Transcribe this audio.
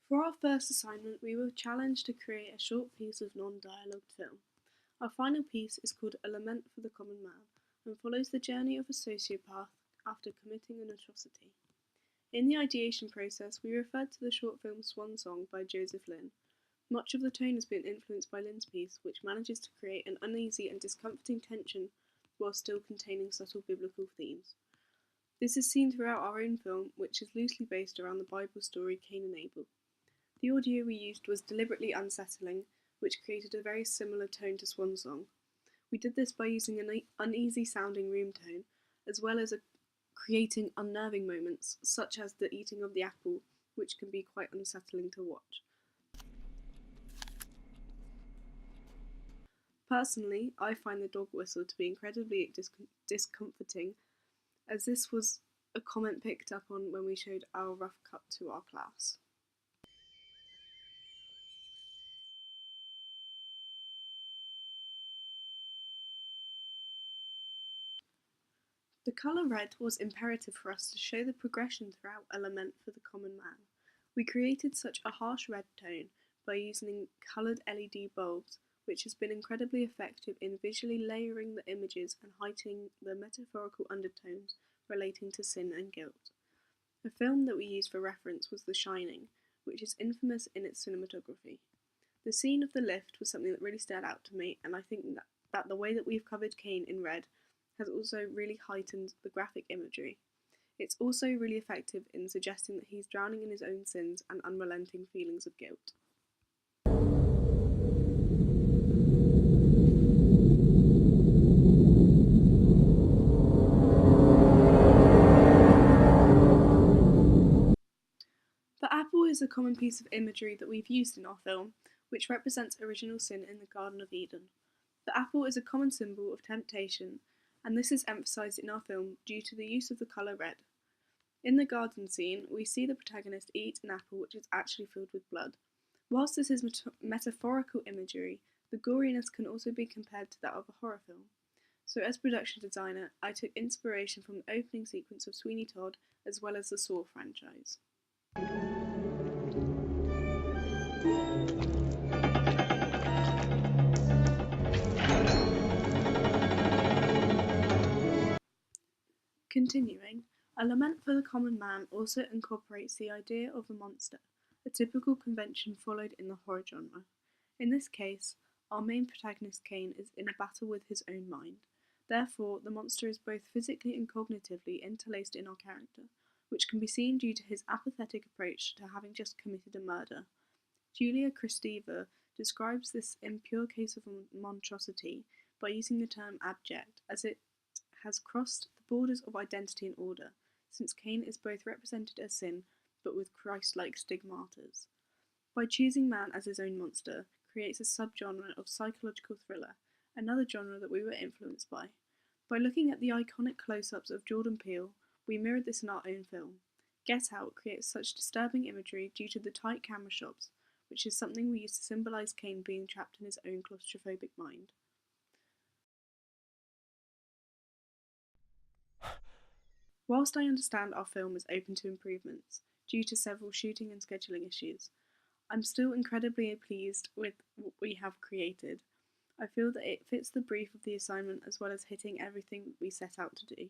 For our first assignment, we were challenged to create a short piece of non-dialogued film. Our final piece is called A Lament for the Common Man and follows the journey of a sociopath after committing an atrocity. In the ideation process, we referred to the short film Swan Song by Joseph Lin. Much of the tone has been influenced by Lin's piece, which manages to create an uneasy and discomforting tension while still containing subtle biblical themes. This is seen throughout our own film, which is loosely based around the Bible story Cain and Abel. The audio we used was deliberately unsettling, which created a very similar tone to Swan Song. We did this by using an uneasy sounding room tone, as well as creating unnerving moments, such as the eating of the apple, which can be quite unsettling to watch. Personally, I find the dog whistle to be incredibly discomforting, as this was a comment picked up on when we showed our rough cut to our class. The colour red was imperative for us to show the progression throughout A Lament for the Common Man. We created such a harsh red tone by using coloured LED bulbs, which has been incredibly effective in visually layering the images and heightening the metaphorical undertones relating to sin and guilt. A film that we used for reference was The Shining, which is infamous in its cinematography. The scene of the lift was something that really stood out to me, and I think that the way that we've covered Cain in red has also really heightened the graphic imagery. It's also really effective in suggesting that he's drowning in his own sins and unrelenting feelings of guilt. The apple is a common piece of imagery that we've used in our film, which represents original sin in the Garden of Eden. The apple is a common symbol of temptation, and this is emphasised in our film due to the use of the colour red. In the garden scene, we see the protagonist eat an apple which is actually filled with blood. Whilst this is metaphorical imagery, the goriness can also be compared to that of a horror film. So as production designer, I took inspiration from the opening sequence of Sweeney Todd as well as the Saw franchise. Continuing, A Lament for the Common Man also incorporates the idea of a monster, a typical convention followed in the horror genre. In this case, our main protagonist Cain is in a battle with his own mind. Therefore, the monster is both physically and cognitively interlaced in our character, which can be seen due to his apathetic approach to having just committed a murder. Julia Kristeva describes this impure case of monstrosity by using the term abject, as it has crossed the borders of identity and order, since Cain is both represented as sin, but with Christ-like stigmatas. By choosing man as his own monster creates a subgenre of psychological thriller, another genre that we were influenced by. By looking at the iconic close-ups of Jordan Peele, we mirrored this in our own film. Get Out creates such disturbing imagery due to the tight camera shots, which is something we use to symbolise Cain being trapped in his own claustrophobic mind. Whilst I understand our film is open to improvements, due to several shooting and scheduling issues, I'm still incredibly pleased with what we have created. I feel that it fits the brief of the assignment as well as hitting everything we set out to do.